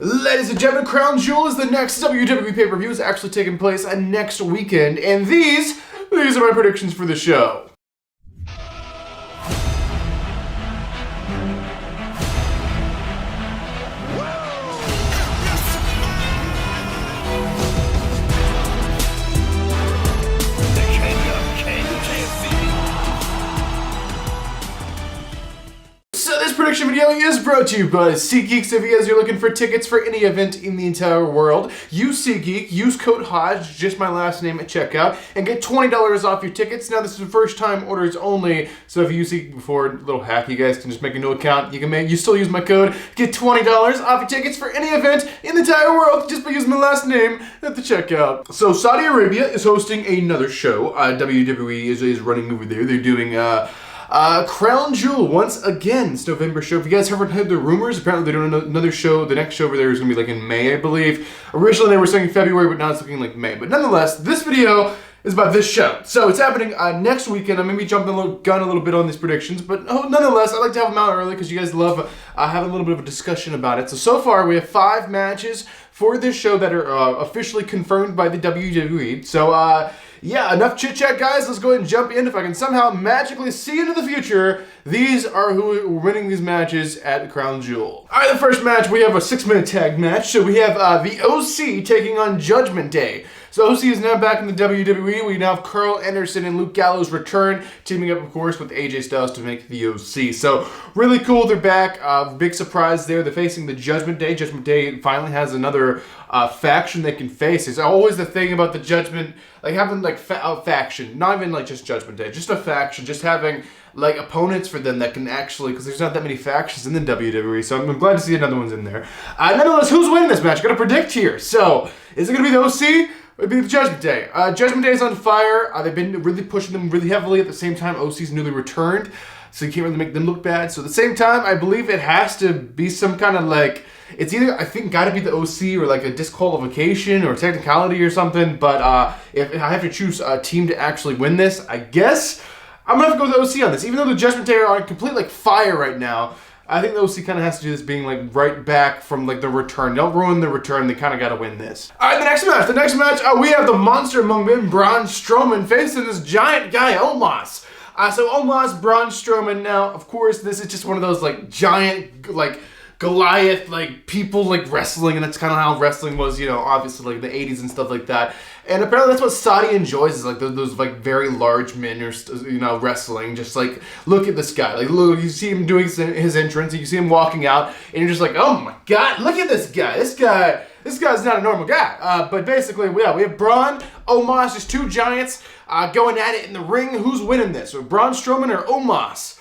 Ladies and gentlemen, Crown Jewel is the next WWE pay-per-view. Is actually taking place next weekend, and these are my predictions for the show. This prediction video is brought to you by SeatGeek. If you guys are looking for tickets for any event in the entire world, use SeatGeek, use code Hodge, just my last name at checkout, and get $20 off your tickets. Now this is first time orders only, so if you use SeatGeek before, a little hack, you guys can just make a new account. You still use my code, get $20 off your tickets for any event in the entire world just by using my last name at the checkout. So Saudi Arabia is hosting another show. WWE is running over there. They're doing Crown Jewel once again. It's November show. If you guys haven't heard the rumors, apparently they're doing another show. The next show over there is going to be like in May, I believe. Originally they were saying February, but now it's looking like May. But nonetheless, this video is about this show. So it's happening next weekend. I'm going to be jumping a little bit on these predictions, but nonetheless, I like to have them out early because you guys love having a little bit of a discussion about it. So far we have 5 matches for this show that are officially confirmed by the WWE. So yeah, enough chit-chat, guys. Let's go ahead and jump in. If I can somehow magically see into the future, these are who are winning these matches at Crown Jewel. All right, the first match, we have a 6-minute tag match. So we have the OC taking on Judgment Day. So OC is now back in the WWE. We now have Carl Anderson and Luke Gallows return, teaming up, of course, with AJ Styles to make the OC. So really cool, they're back. Big surprise there. They're facing the Judgment Day. Judgment Day finally has another faction they can face. It's always the thing about the Judgment, like having like a faction, not even like just Judgment Day, just a faction, just having like opponents for them that can actually, because there's not that many factions in the WWE, so I'm glad to see another one's in there. Nonetheless, who's winning this match? I'm going to predict here. So, is it going to be the OC? It'd be the Judgment Day. Judgment Day is on fire. They've been really pushing them really heavily. At the same time, OC's newly returned, so you can't really make them look bad. So at the same time, I believe it has to be some kind of like, it's either, I think, got to be the OC or like a disqualification or technicality or something. But if I have to choose a team to actually win this, I guess I'm going to have to go with the OC on this. Even though the Judgment Day are on complete like fire right now, I think the OC kind of has to do this being like right back from like the return. Don't ruin the return. They kind of got to win this. All right, the next match, we have the monster among men, Braun Strowman, facing this giant guy, Omos. So Omos, Braun Strowman. Now, of course, this is just one of those like giant, like Goliath, like people like wrestling, and that's kind of how wrestling was, you know, obviously like the 80s and stuff like that. And apparently that's what Saudi enjoys, is like those like very large men are, you know, wrestling. Just like, look at this guy. Like, look, you see him doing his entrance, you see him walking out, and you're just like, oh my God, look at this guy. This guy's not a normal guy. But basically, we have Braun, Omos, just 2 giants going at it in the ring. Who's winning this? So Braun Strowman or Omos?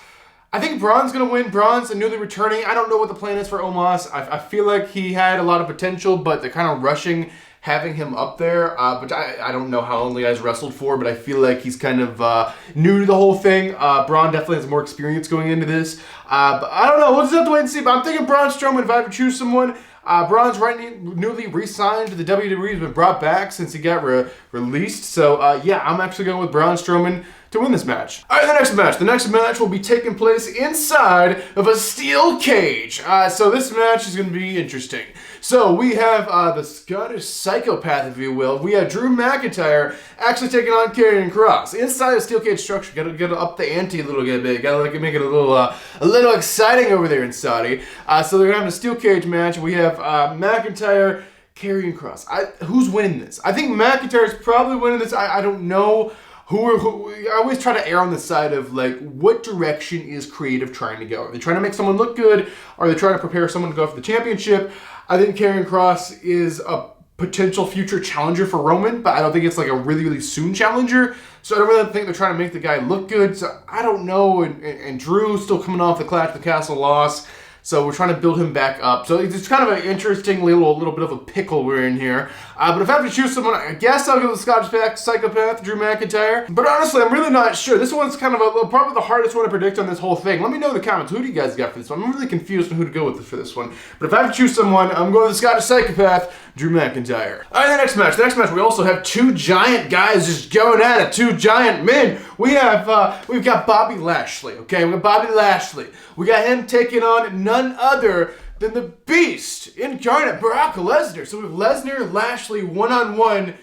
I think Braun's going to win. Braun's a newly returning. I don't know what the plan is for Omos. I feel like he had a lot of potential, but they're kind of rushing having him up there. But I don't know how long the guy's wrestled for, but I feel like he's kind of new to the whole thing. Braun definitely has more experience going into this. But I don't know. We'll just have to wait and see. But I'm thinking Braun Strowman if I have to choose someone. Braun's newly re-signed to the WWE. He's been brought back since he got released. So, yeah, I'm actually going with Braun Strowman to win this match. All right, the next match will be taking place inside of a steel cage. So this match is going to be interesting. So we have the Scottish psychopath, if you will. We have Drew McIntyre actually taking on Karrion Kross inside a steel cage structure. Gotta up the ante a little bit. Gotta like make it a little exciting over there in Saudi. So they're having a steel cage match. We have McIntyre, Karrion Kross. Who's winning this? I think McIntyre's probably winning this. I don't know. I always try to err on the side of like, what direction is creative trying to go? Are they trying to make someone look good? Are they trying to prepare someone to go for the championship? I think Karrion Kross is a potential future challenger for Roman, but I don't think it's like a really, really soon challenger. So I don't really think they're trying to make the guy look good. So I don't know. And Drew's still coming off the Clash of the Castle loss. So we're trying to build him back up. So it's kind of an interesting little bit of a pickle we're in here. But if I have to choose someone, I guess I'll go with the Scottish psychopath, Drew McIntyre. But honestly, I'm really not sure. This one's kind of probably the hardest one to predict on this whole thing. Let me know in the comments, who do you guys got for this one? I'm really confused on who to go with for this one. But if I have to choose someone, I'm going with the Scottish psychopath, Drew McIntyre. All right, the next match, we also have 2 giant guys just going at it, 2 giant men. We've got Bobby Lashley, okay? We got Bobby Lashley. We got him taking on none other than the Beast incarnate, Brock Lesnar. So we have Lesnar, Lashley, one-on-one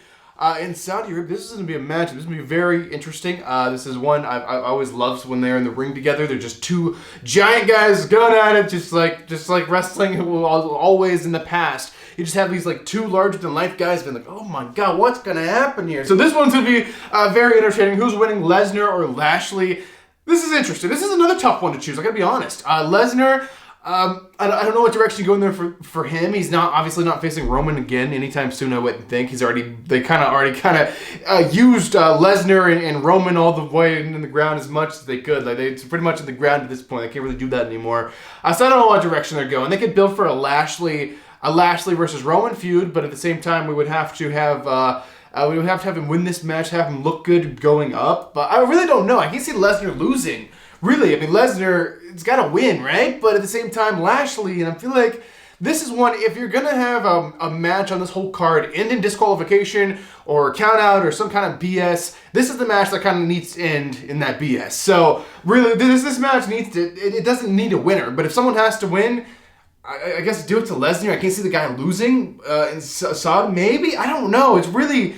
in Saudi Arabia. This is going to be a match. This is going to be very interesting. This is one I always loved when they're in the ring together. They're just two giant guys going at it, just like wrestling always in the past. You just have these like two larger-than-life guys being like, oh my god, what's going to happen here? So this one's going to be very entertaining. Who's winning, Lesnar or Lashley? This is interesting. This is another tough one to choose. I got to be honest. Lesnar, I don't know what direction to go in there for him. He's obviously not facing Roman again anytime soon, I wouldn't think. They kind of used Lesnar and Roman all the way in the ground as much as they could. Like it's pretty much in the ground at this point. They can't really do that anymore. So I don't know what direction they're going. They could build for a Lashley versus Roman feud, but at the same time we would have to have him win this match, have him look good going up. But I really don't know. I can see Lesnar losing. Really, I mean, Lesnar's got to win, right? But at the same time, Lashley, and I feel like this is one, if you're going to have a match on this whole card end in disqualification or count out or some kind of BS, this is the match that kind of needs to end in that BS. So really, this match it doesn't need a winner, but if someone has to win, I guess do it to Lesnar. I can't see the guy losing in Saudi. Maybe, I don't know. It's a really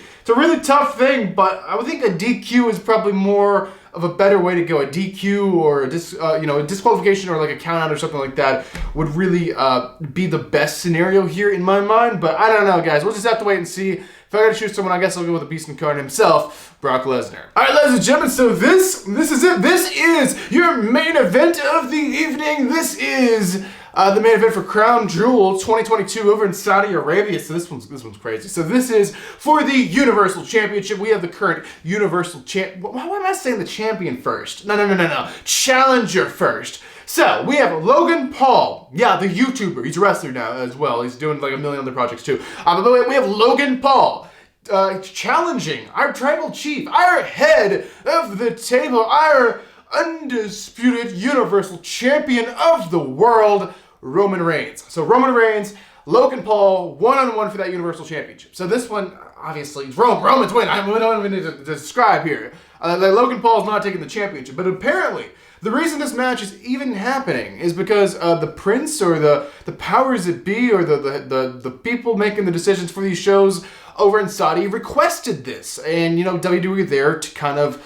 tough thing, but I would think a DQ is probably more of a better way to go. A DQ or a disqualification or like a count out or something like that would really be the best scenario here in my mind. But I don't know, guys. We'll just have to wait and see. If I gotta choose someone, I guess I'll go with the Beast Incarnate himself, Brock Lesnar. All right, ladies and gentlemen, so this is it. This is your main event of the evening. This is the main event for Crown Jewel 2022 over in Saudi Arabia. So this one's crazy. So this is for the Universal Championship. We have the current Universal Champ. Why am I saying the champion first? No. Challenger first. So we have Logan Paul. Yeah, the YouTuber. He's a wrestler now as well. He's doing like a million other projects too. But we have Logan Paul challenging our tribal chief, our head of the table, our undisputed Universal Champion of the world, Roman Reigns. So Roman Reigns, Logan Paul, one-on-one for that Universal Championship. So this one, obviously, Roman's winning. We don't even need to describe here. Logan Paul's not taking the championship, but apparently the reason this match is even happening is because the prince or the powers that be or the people making the decisions for these shows over in Saudi requested this. And, WWE there to kind of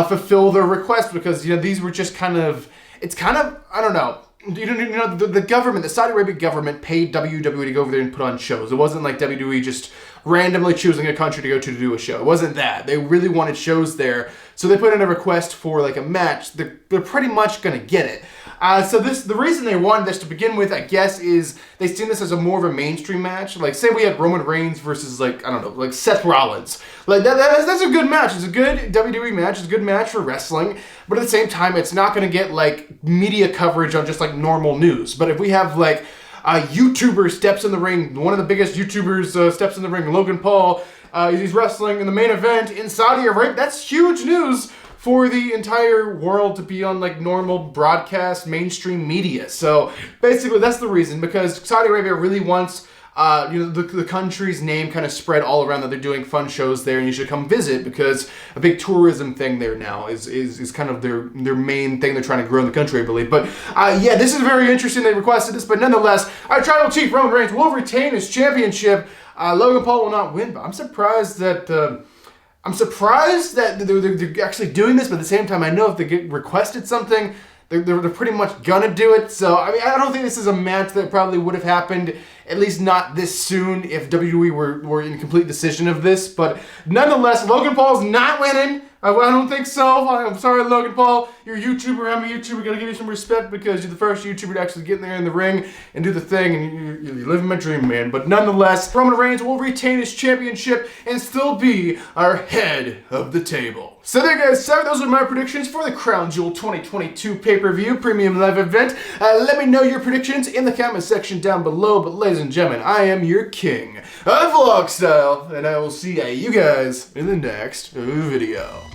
fulfill their request because, these were just I don't know. The government, the Saudi Arabian government paid WWE to go over there and put on shows. It wasn't like WWE just randomly choosing a country to go to do a show. It wasn't that. They really wanted shows there. So they put in a request for like a match. They're pretty much going to get it. So the reason they wanted this to begin with, I guess, is they seen this as a more of a mainstream match. Like, say we had Roman Reigns versus, like Seth Rollins. Like, that's a good match. It's a good WWE match. It's a good match for wrestling. But at the same time, it's not going to get, like, media coverage on just, like, normal news. But if we have, like, a YouTuber steps in the ring, one of the biggest YouTubers steps in the ring, Logan Paul, he's wrestling in the main event in Saudi Arabia, that's huge news for the entire world to be on like normal broadcast mainstream media. So basically that's the reason, because Saudi Arabia really wants the country's name kind of spread all around, that they're doing fun shows there and you should come visit, because a big tourism thing there now is kind of their main thing they're trying to grow in the country, I believe. But yeah, this is very interesting. They requested this, but nonetheless, our tribal chief Roman Reigns will retain his championship. Logan Paul will not win, but I'm surprised that they're actually doing this, but at the same time, I know if they get requested something, they're pretty much gonna do it. So, I mean, I don't think this is a match that probably would have happened, at least not this soon, if WWE were in complete decision of this. But nonetheless, Logan Paul's not winning. I don't think so. I'm sorry, Logan Paul. You're a YouTuber. I'm a YouTuber. Gotta give you some respect because you're the first YouTuber to actually get in there in the ring and do the thing, and you're living my dream, man. But nonetheless, Roman Reigns will retain his championship and still be our head of the table. So there, guys. So those are my predictions for the Crown Jewel 2022 pay-per-view premium live event. Let me know your predictions in the comment section down below. But ladies and gentlemen, I am your king of vlog style, and I will see you guys in the next video.